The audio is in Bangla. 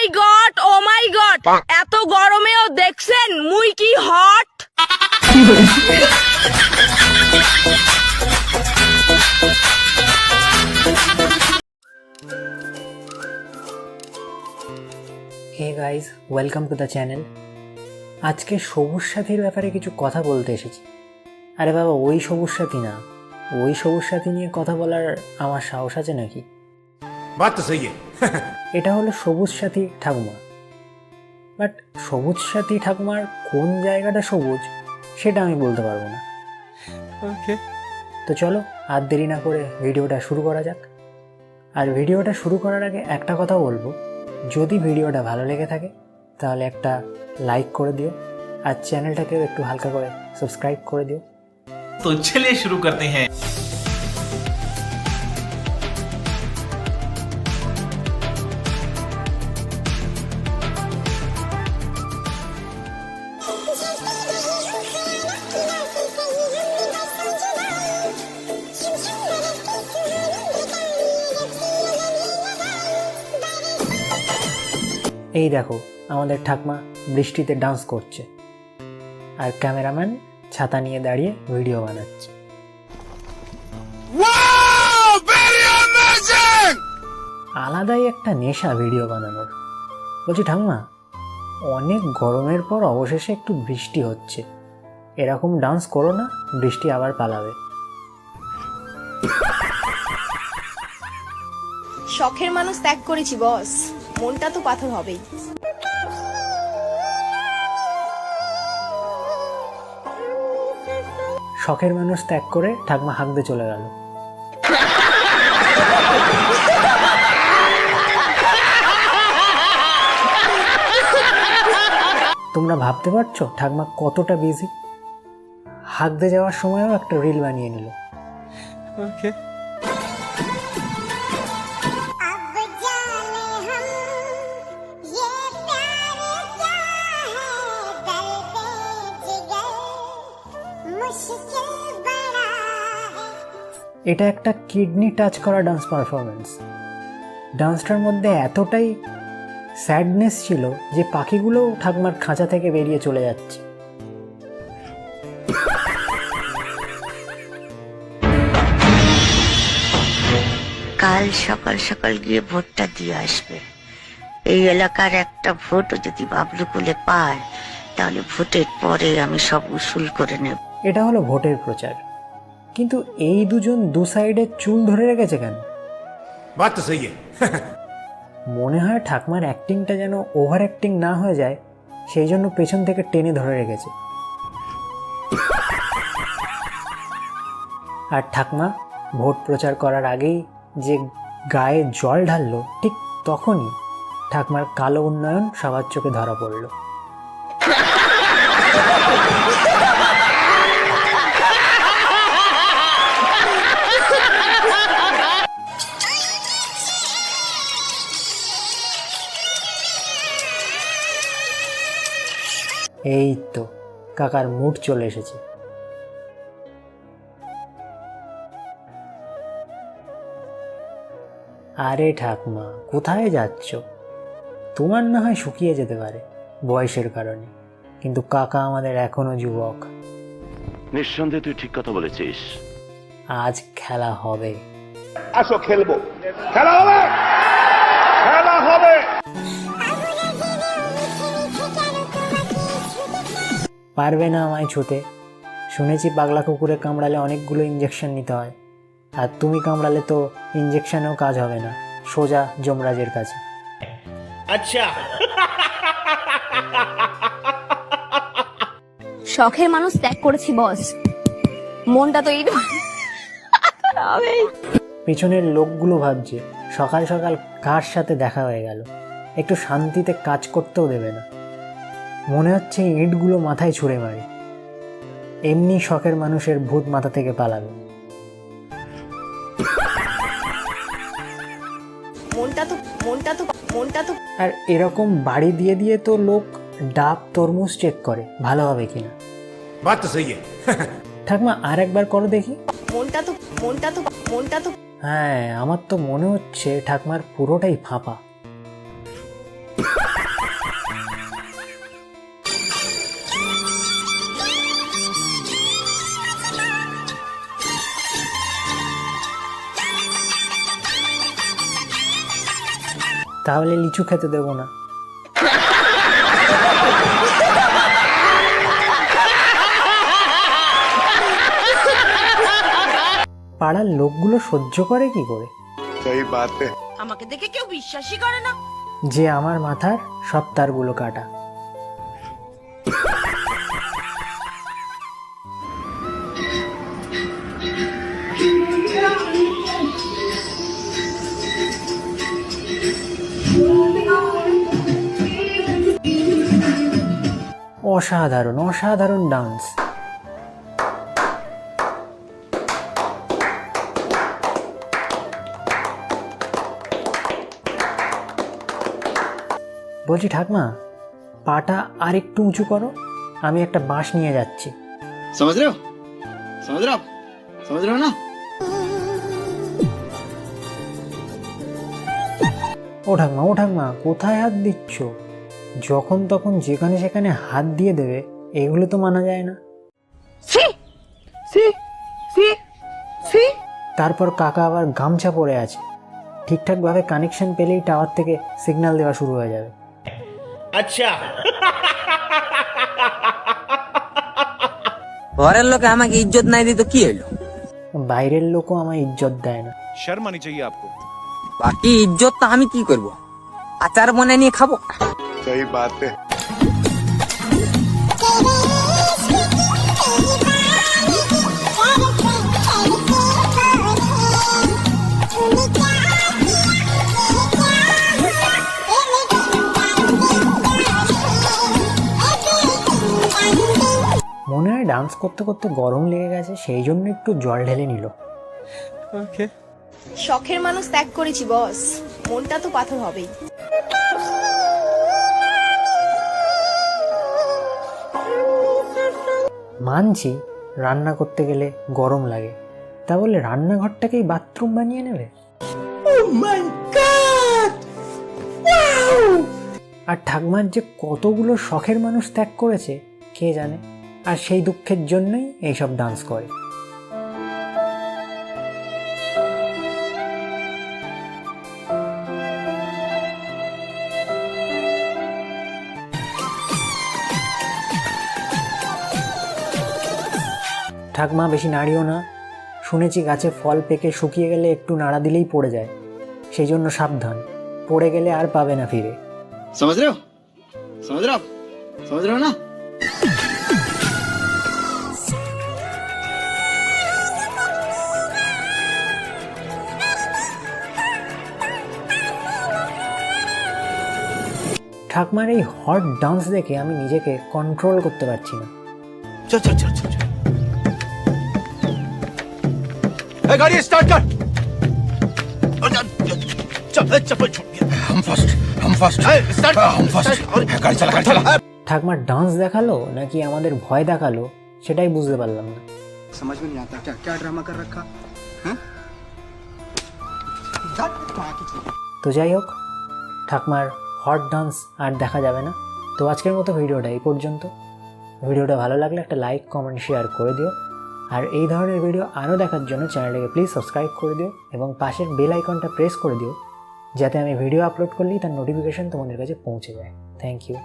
মাই গড, ও মাই গড, এত গরমেও দেখছেন মুই কি hot. Hey guys, welcome to the channel. আজকে সবুজ সাথীর ব্যাপারে কিছু কথা বলতে এসেছি। আরে বাবা, ওই সবুজ সাথী না, ওই সবুজ সাথী নিয়ে কথা বলার আমার সাহস আছে নাকি? বাত তো সহি এটা হলো সবুজ সাথী ঠাকুমা। বাট সবুজ সাথী ঠাকুমার কোন জায়গাটা সবুজ সেটা আমি বলতে পারবো না। তো চলো আর দেরি না করে ভিডিওটা শুরু করা যাক। আর ভিডিওটা শুরু করার আগে একটা কথা বলবো, যদি ভিডিওটা ভালো লেগে থাকে তাহলে একটা লাইক করে দিও, আর চ্যানেলটাকেও একটু হালকা করে সাবস্ক্রাইব করে দিও। तो चलिए शुरू करते हैं। এই দেখো, আমাদের ঠাকমা বৃষ্টিতে ডান্স করছে, আর ক্যামেরাম্যান ছাতা নিয়ে দাঁড়িয়ে ভিডিও বানাচ্ছে। আলাদাই একটা নেশা ভিডিও বানানোর। বলছি ঠাকমা, অনেক গরমের পর অবশেষে একটু বৃষ্টি হচ্ছে, এরকম ডান্স করো না, বৃষ্টি আবার পালাবে। শখের মানুষ ত্যাগ করেছি বস, মনটা তো পাথর হবেই। শখের মানুষ ত্যাগ করে ঠাকমা হাঁকতে চলে গেল। তোমরা ভাবতে পারছো ঠাকমা কতটা বিজি। হাঁকতে যাওয়ার সময়ও একটা রিল বানিয়ে নিল। এটা একটা কিডনি টাচ করা ডান্স পারফরমেন্স। ডান্সটার মধ্যে এতটাই স্যাডনেস ছিল যে পাখিগুলোও ঠাকুমার খাঁচা থেকে বেরিয়ে চলে যাচ্ছে। কাল সকাল সকাল গিয়ে ভোটটা দিয়ে আসবে। এই এলাকার একটা ভোটও যদি বাবলুকুলে পায় তাহলে ভোটের পরে আমি সব উসুল করে নেব। এটা হলো ভোটের প্রচার, কিন্তু এই দুজন দু সাইডে চুল ধরে রেখেছে কেন? বাত তো সহি মনে হয় ঠাকমার অ্যাক্টিংটা যেন ওভার অ্যাক্টিং না হয়ে যায়, সেই জন্য পেছন থেকে টেনে ধরে রেখেছে। আর ঠাকমা ভোট প্রচার করার আগেই যে গায়ে জল ঢাললো, ঠিক তখনই ঠাকমার কালো উন্নয়ন সবার চোখে ধরা পড়ল। এই তো কাকার মুড চলে এসেছে। আরে ঠাকমা, কোথায় যাচ্ছ? তোমার না হয় শুকিয়ে যেতে পারে বয়সের কারণে, কিন্তু কাকা আমাদের এখনো যুবক। নিঃসন্দেহে তুই ঠিক কথা বলেছিস। আজ খেলা হবে। আসো খেলবো, খেলা হবে, খেলা হবে। পারবে না আমায় ছুতে। শুনেছি পাগলা কুকুরে কামড়ালে অনেকগুলো ইঞ্জেকশন নিতে হয়, আর তুমি কামড়ালে তো ইঞ্জেকশনেও কাজ হবে না, সোজা যমরাজের কাছে। अच्छा শখের মানুষ ত্যাগ করেছি বস, মনটা তো এই হবেই। পিছনের লোকগুলো ভাবছে সকাল সকাল কার সাথে দেখা হয়ে গেল, একটু শান্তিতে কাজ করতেও দেবে না। মনে হচ্ছে ইঁটগুলো মাথায় ছুঁড়ে মারে, এমনি শখের মানুষের ভূত মাথা থেকে পালাবে। মনটা তো আর এরকম বাড়ি দিয়ে দিয়ে তো লোক ডাব তরমুজ চেক করে ভালো হবে কিনা। বাত তো সহি ঠাকমা আর একবার করো দেখি। মনটা তো হ্যাঁ, আমার তো মনে হচ্ছে ঠাকমার পুরোটাই ফাঁপা। তাহলে লিচু খেতে দেবো না। পাড়ার লোকগুলো সহ্য করে কি করে? আমাকে দেখে কেউ বিশ্বাসই করে না। যে আমার মাথার সব তারগুলো কাটা। অসাধারণ অসাধারণ ডান্স। বলছি ঠাকমা, পাটা আর একটু উঁচু করো, আমি একটা বাঁশ নিয়ে যাচ্ছি। समझ रहे हो समझ रहे हो आप समझ रहे हो ना? ও ঠাকমা কোথায় হাত দিচ্ছ? যখন তখন যেখানে সেখানে হাত দিয়ে দেবে, এগুলো তো মানা যায় না। তারপর কাকা আবার গামছা পরে আছে, ঠিকঠাকভাবে কানেকশন পেলেই টাওয়ার থেকে সিগন্যাল দেওয়া শুরু হয়ে যাবে। अच्छा ঘরের লোকে আমাকে ইজ্জত নাই দিত কি হলো? বাইরের লোকও আমায় ইজ্জত দেয় না। शर्म आनी चाहिए आपको। বাকি ইজ্জত তো আমি কি করব? আচার বনে নিয়ে খাবো। सही बात है। মনে হয় ডান্স করতে করতে গরম লেগে গেছে, সেই জন্য একটু জল ঢেলে নিল। শখের মানুষ ত্যাগ করেছি বস, মনটা তো পাথর হবেই। মানছি রান্না করতে গেলে গরম লাগে, তা বলে রান্নাঘরটাকেই বাথরুম বানিয়ে নেবে? আর ঠাকমার যে কতগুলো শখের মানুষ ত্যাগ করেছে কে জানে, আর সেই দুঃখের জন্যই এইসব ডান্স করে। ঠাকমা বেশি নাড়িও না, শুনেছি গাছে ফল পেকে শুকিয়ে গেলে একটু নাড়া দিলেই পড়ে যায়, সেই জন্য সাবধান, পড়ে গেলে আর পাবে না ফিরে। समझ रहे हो समझ रहे हो आप समझ रहे हो ना? ঠাকমার এই হট ডান্স দেখে আমি নিজেকে কন্ট্রোল করতে পারছি না। चल चल चल चल चल। ए, गाड़ी स्टार्ट कर। चल चप्पल छूट गया। हम फर्स्ट स्टार्ट हम फर्स्ट गाड़ी चला गाड़ी चला। ঠাকমার ডান্স দেখালো নাকি আমাদের ভয় দেখালো সেটাই বুঝতে পারলাম না। समझ में नहीं आता क्या क्या ड्रामा कर रखा हैं? তো যাই হোক, ঠাকমার হট ডান্স আর দেখা যাবে না। তো আজকের মতো ভিডিওটা এই পর্যন্ত। ভিডিওটা ভালো লাগলে একটা লাইক কমেন্ট শেয়ার করে দিও, আর এই ধরনের ভিডিও আরও দেখার জন্য চ্যানেলটাকে প্লিজ সাবস্ক্রাইব করে দিও এবং পাশের বেল আইকনটা প্রেস করে দিও, যাতে আমি ভিডিও আপলোড করলেই তার নোটিফিকেশন তোমাদের কাছে পৌঁছে যায়। Thank you.